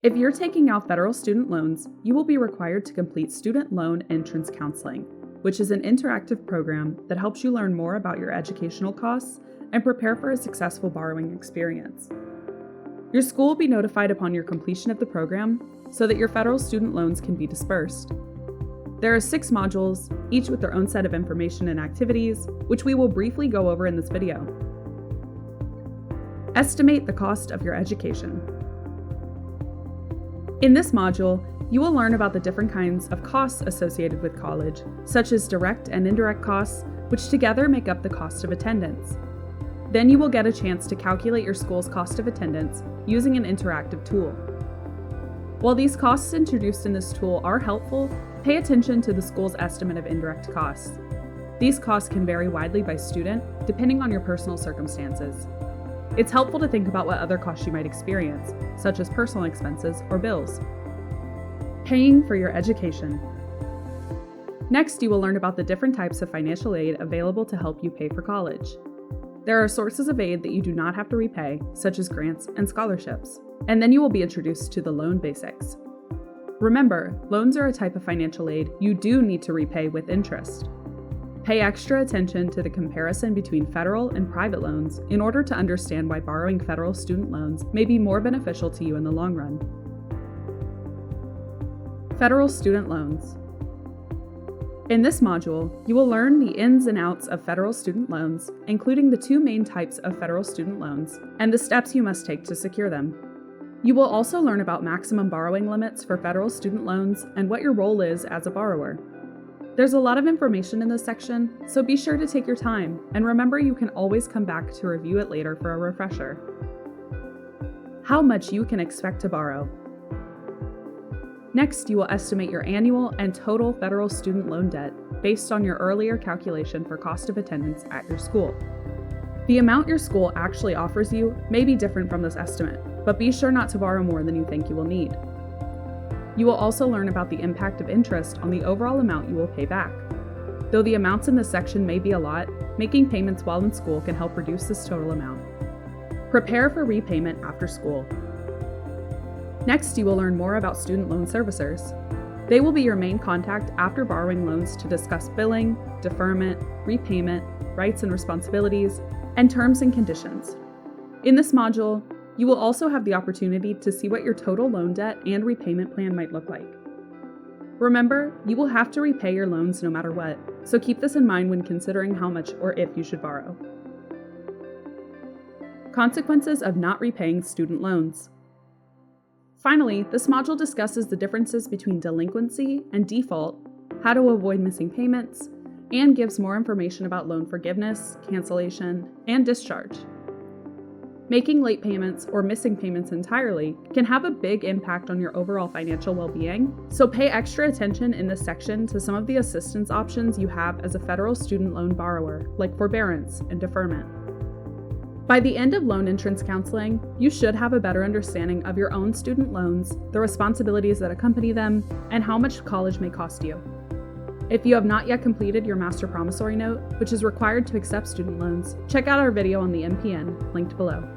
If you're taking out federal student loans, you will be required to complete student loan entrance counseling, which is an interactive program that helps you learn more about your educational costs and prepare for a successful borrowing experience. Your school will be notified upon your completion of the program so that your federal student loans can be dispersed. There are 6 modules, each with their own set of information and activities, which we will briefly go over in this video. Estimate the cost of your education. In this module, you will learn about the different kinds of costs associated with college, such as direct and indirect costs, which together make up the cost of attendance. Then you will get a chance to calculate your school's cost of attendance using an interactive tool. While these costs introduced in this tool are helpful, pay attention to the school's estimate of indirect costs. These costs can vary widely by student, depending on your personal circumstances. It's helpful to think about what other costs you might experience, such as personal expenses or bills. Paying for your education. Next, you will learn about the different types of financial aid available to help you pay for college. There are sources of aid that you do not have to repay, such as grants and scholarships. And then you will be introduced to the loan basics. Remember, loans are a type of financial aid you do need to repay with interest. Pay extra attention to the comparison between federal and private loans in order to understand why borrowing federal student loans may be more beneficial to you in the long run. Federal student loans. In this module, you will learn the ins and outs of federal student loans, including the 2 main types of federal student loans and the steps you must take to secure them. You will also learn about maximum borrowing limits for federal student loans and what your role is as a borrower. There's a lot of information in this section, so be sure to take your time, and remember you can always come back to review it later for a refresher. How much you can expect to borrow. Next, you will estimate your annual and total federal student loan debt based on your earlier calculation for cost of attendance at your school. The amount your school actually offers you may be different from this estimate, but be sure not to borrow more than you think you will need. You will also learn about the impact of interest on the overall amount you will pay back. Though the amounts in this section may be a lot, making payments while in school can help reduce this total amount. Prepare for repayment after school. Next, you will learn more about student loan servicers. They will be your main contact after borrowing loans to discuss billing, deferment, repayment, rights and responsibilities, and terms and conditions. In this module, you will also have the opportunity to see what your total loan debt and repayment plan might look like. Remember, you will have to repay your loans no matter what, so keep this in mind when considering how much or if you should borrow. Consequences of not repaying student loans. Finally, this module discusses the differences between delinquency and default, how to avoid missing payments, and gives more information about loan forgiveness, cancellation, and discharge. Making late payments or missing payments entirely can have a big impact on your overall financial well-being, so pay extra attention in this section to some of the assistance options you have as a federal student loan borrower, like forbearance and deferment. By the end of loan entrance counseling, you should have a better understanding of your own student loans, the responsibilities that accompany them, and how much college may cost you. If you have not yet completed your master promissory note, which is required to accept student loans, check out our video on the MPN, linked below.